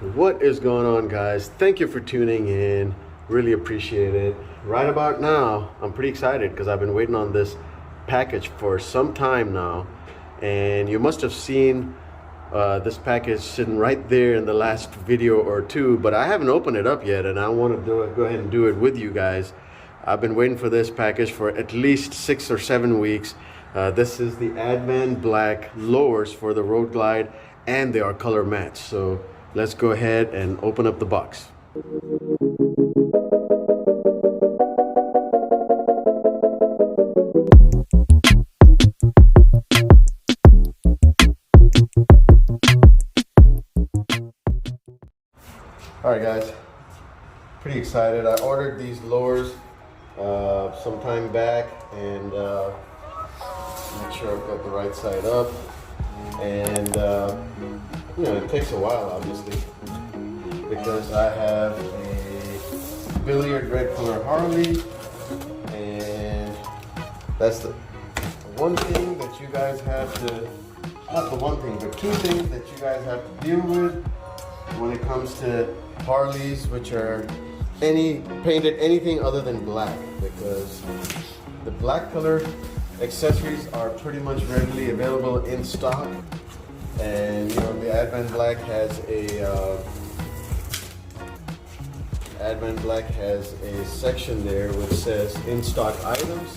What is going on, guys? Thank you for tuning in. Really appreciate it. Right about now, I'm pretty excited because I've been waiting on this package for some time now, and you must have seen this package sitting right there in the last video or two, but I haven't opened it up yet, and I want to go ahead and do it with you guys. I've been waiting for this package for at least 6 or 7 weeks. This is the Advanblack Lowers for the Road Glide, and they are color matched. So let's go ahead and open up the box. Alright guys, pretty excited. I ordered these lowers some time back, and make sure I've got the right side up. And you know, it takes a while obviously because I have a Billiard Red color Harley, and that's the one thing that you guys have to, not the one thing, but two things that you guys have to deal with when it comes to Harleys, which are painted anything other than black, because the black color accessories are pretty much readily available in stock. And you know, the Advanblack has a section there which says in stock items.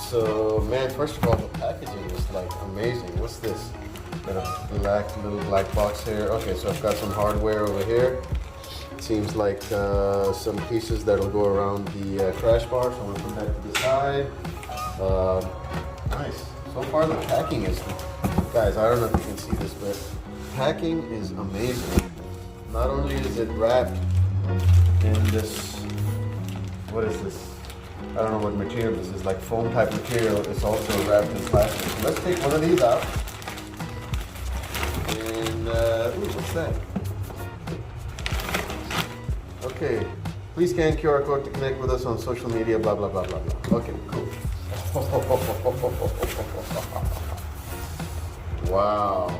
So man, first of all, the packaging is like amazing. What's this? Got a little black box here. Okay, so I've got some hardware over here. It seems like some pieces that'll go around the crash bar, so I'm gonna put that to the side. Nice. So far the packing is, guys, I don't know if you can see this, but packing is amazing. Not only is it wrapped in this, what is this? I don't know what material this is, like foam type material. It's also wrapped in plastic. So let's take one of these out. And, ooh, what's that? Okay, please scan QR code to connect with us on social media, blah, blah, blah, blah, blah. Okay, cool. Wow.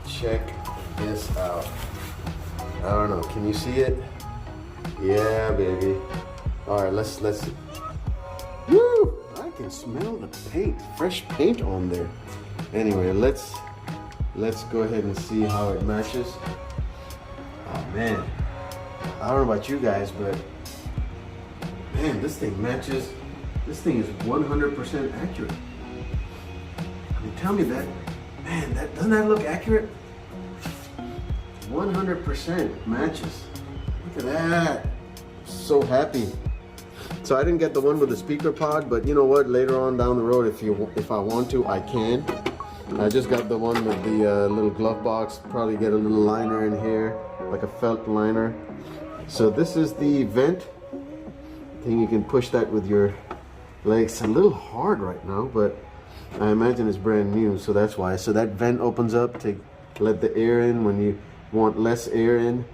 Check this out. I don't know, can you see it? Yeah, baby. All right, let's see. Woo! I can smell the paint, fresh paint on there. Anyway, let's go ahead and see how it matches. Oh man, I don't know about you guys, but man, this thing matches. This thing is 100% accurate. I mean, tell me that, man, doesn't that look accurate? 100% matches. Look at that. So happy. So I didn't get the one with the speaker pod, but you know what? Later on down the road, if I want to, I can. I just got the one with the little glove box. Probably get a little liner in here, like a felt liner. So this is the vent thing. You can push that with your legs. It's a little hard right now, but I imagine it's brand new, so that's why. So that vent opens up to let the air in. When you want less air in,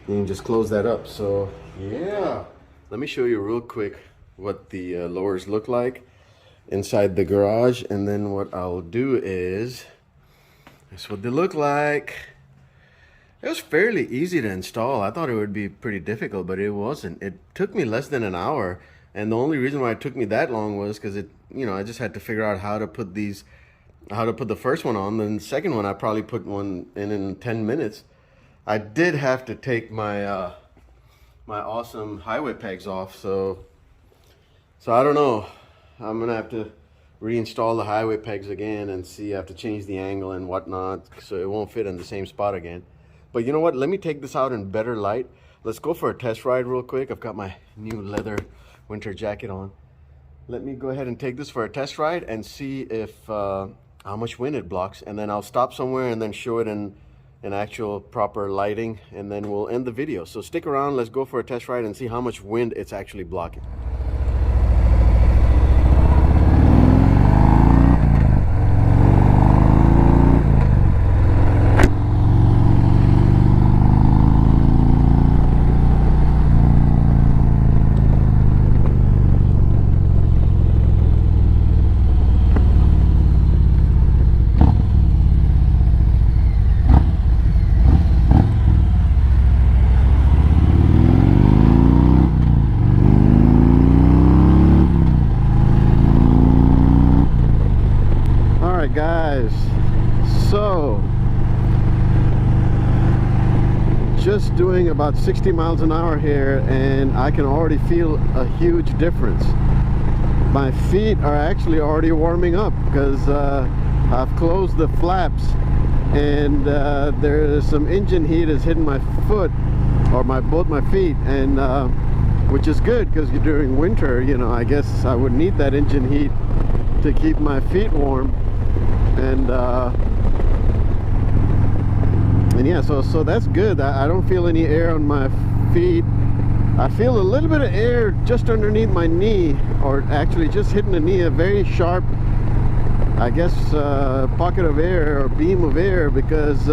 you can just close that up. So yeah, let me show you real quick what the lowers look like inside the garage, and then what I'll do is, that's what they look like. It was fairly easy to install. I thought it would be pretty difficult, but it wasn't. It took me less than an hour, and the only reason why it took me that long was because I just had to figure out how to put the first one on. Then the second one, I probably put one in 10 minutes. I did have to take my my awesome highway pegs off, so I don't know. I'm gonna have to reinstall the highway pegs again and see. I have to change the angle and whatnot, so it won't fit in the same spot again. But you know what? Let me take this out in better light. Let's go for a test ride real quick. I've got my new leather winter jacket on. Let me go ahead and take this for a test ride and see if how much wind it blocks, and then I'll stop somewhere and then show it in actual proper lighting, and then we'll end the video. So stick around. Let's go for a test ride and see how much wind it's actually blocking. just doing about 60 miles an hour here, and I can already feel a huge difference. My feet are actually already warming up because I've closed the flaps, and there's some engine heat is hitting my foot, or both my feet, and which is good because during winter, you know, I guess I would need that engine heat to keep my feet warm. And yeah, so that's good. I don't feel any air on my feet. I feel a little bit of air just underneath my knee, or actually just hitting the knee, a very sharp, I guess, pocket of air or beam of air, because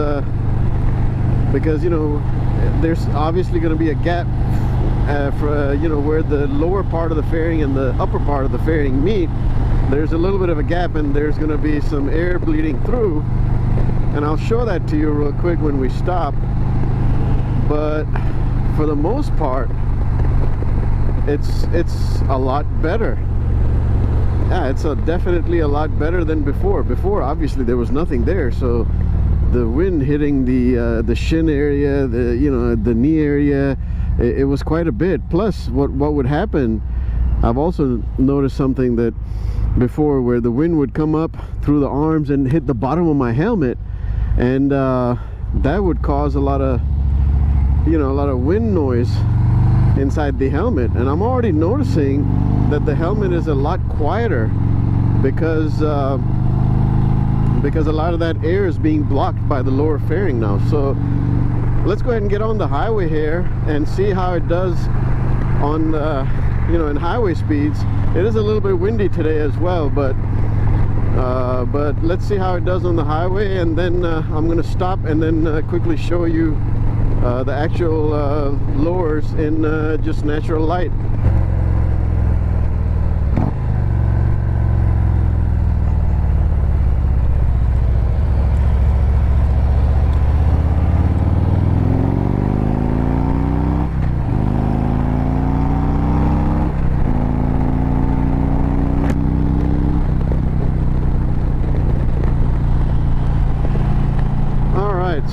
you know, there's obviously going to be a gap for you know, where the lower part of the fairing and the upper part of the fairing meet. There's a little bit of a gap, and there's going to be some air bleeding through, and I'll show that to you real quick when we stop. But for the most part, it's a lot better. Yeah, it's definitely a lot better than before. Before, obviously, there was nothing there, so the wind hitting the shin area, the knee area, it was quite a bit. Plus, what would happen, I've also noticed something that before, where the wind would come up through the arms and hit the bottom of my helmet, and that would cause a lot of wind noise inside the helmet. And I'm already noticing that the helmet is a lot quieter because a lot of that air is being blocked by the lower fairing now. So let's go ahead and get on the highway here and see how it does on you know, in highway speeds. It is a little bit windy today as well, but let's see how it does on the highway, and then I'm going to stop and then quickly show you the actual lowers in just natural light.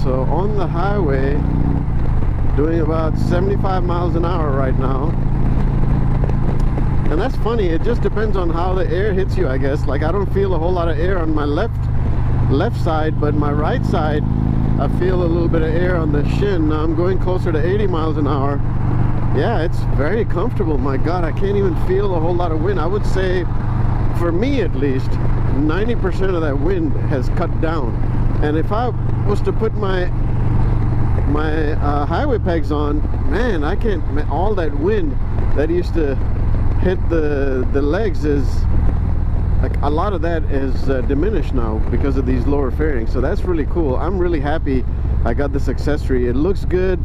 So on the highway, doing about 75 miles an hour right now. And that's funny, it just depends on how the air hits you, I guess. Like, I don't feel a whole lot of air on my left side, but my right side, I feel a little bit of air on the shin. Now I'm going closer to 80 miles an hour. Yeah, it's very comfortable. My God, I can't even feel a whole lot of wind. I would say, for me at least, 90% of that wind has cut down. And if I was to put my highway pegs on, man, I can't. All that wind that used to hit the legs is like, a lot of that is diminished now because of these lower fairings. So that's really cool. I'm really happy I got this accessory. It looks good.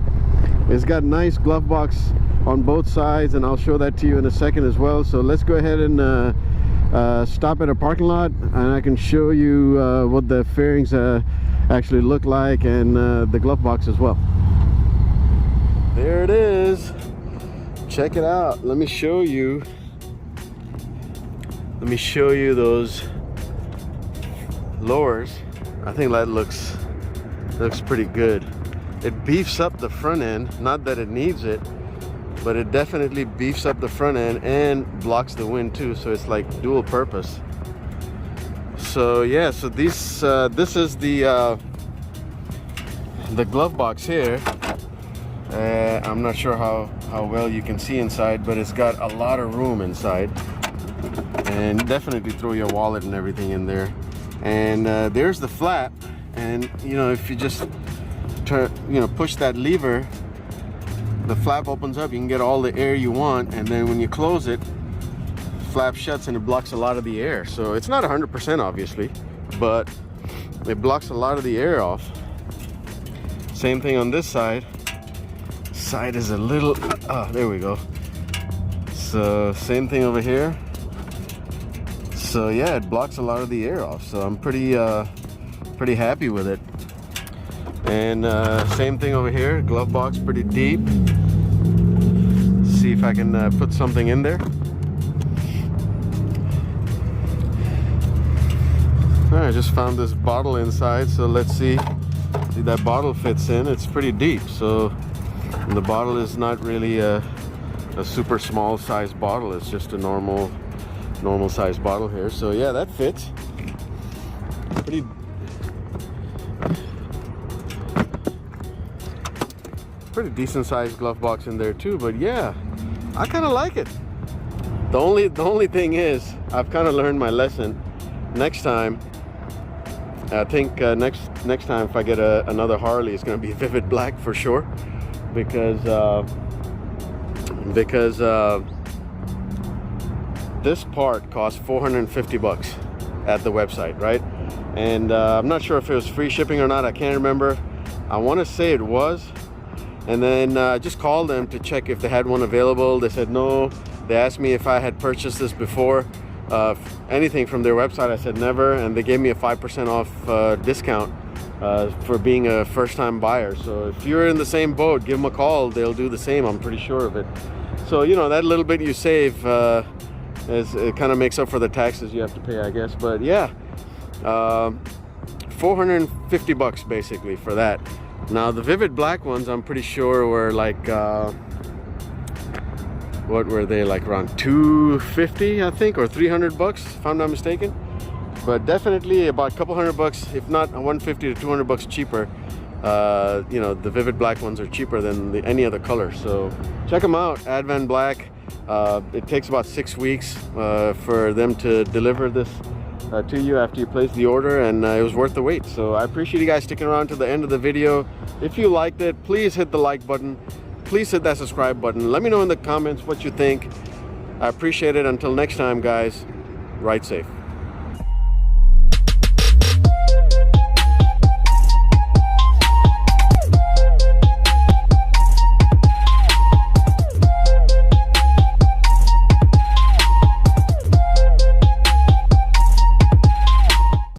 It's got nice glove box on both sides, and I'll show that to you in a second as well. So let's go ahead and stop at a parking lot, and I can show you what the fairings actually look like, and the glove box as well. There it is. Check it out. Let me show you those lowers. I think that looks pretty good. It beefs up the front end, not that it needs it, but it definitely beefs up the front end and blocks the wind too, so it's like dual purpose. So yeah, so this is the glove box here. I'm not sure how well you can see inside, but it's got a lot of room inside, and definitely throw your wallet and everything in there. And there's the flap, and you know, if you just turn, you know, push that lever, the flap opens up. You can get all the air you want, and then when you close it, flap shuts and it blocks a lot of the air. So it's not 100% obviously, but it blocks a lot of the air off. Same thing on this side. Side is a little, there we go. So same thing over here. So yeah, it blocks a lot of the air off. So I'm pretty happy with it. And same thing over here, glove box pretty deep. See if I can put something in there. I just found this bottle inside, so let's see See, that bottle fits in. It's pretty deep, so the bottle is not really a super small size bottle. It's just a normal size bottle here. So yeah, that fits. Pretty decent sized glove box in there too. But yeah, I kind of like it. The only thing is, I've kind of learned my lesson. Next time, I think next time if I get another Harley, it's going to be Vivid Black for sure, because this part costs $450 at the website, right? And I'm not sure if it was free shipping or not. I can't remember. I want to say it was. And then I just called them to check if they had one available. They said no. They asked me if I had purchased this before, anything from their website. I said never, and they gave me a 5% off discount for being a first-time buyer. So if you're in the same boat, give them a call. They'll do the same. I'm pretty sure of it. So you know, that little bit you save it kind of makes up for the taxes you have to pay, I guess. But yeah, $450 basically for that. Now the Vivid Black ones, I'm pretty sure were like what were they, like around $250 I think, or $300 if I'm not mistaken. But definitely about a couple $100, if not $150 to $200 cheaper. You know, the Vivid Black ones are cheaper than any other color. So check them out, Advanblack. It takes about 6 weeks for them to deliver this to you after you place the order, and it was worth the wait. So I appreciate you guys sticking around to the end of the video. If you liked it, please hit the like button. Please hit that subscribe button. Let me know in the comments what you think. I appreciate it. Until next time, guys, ride safe.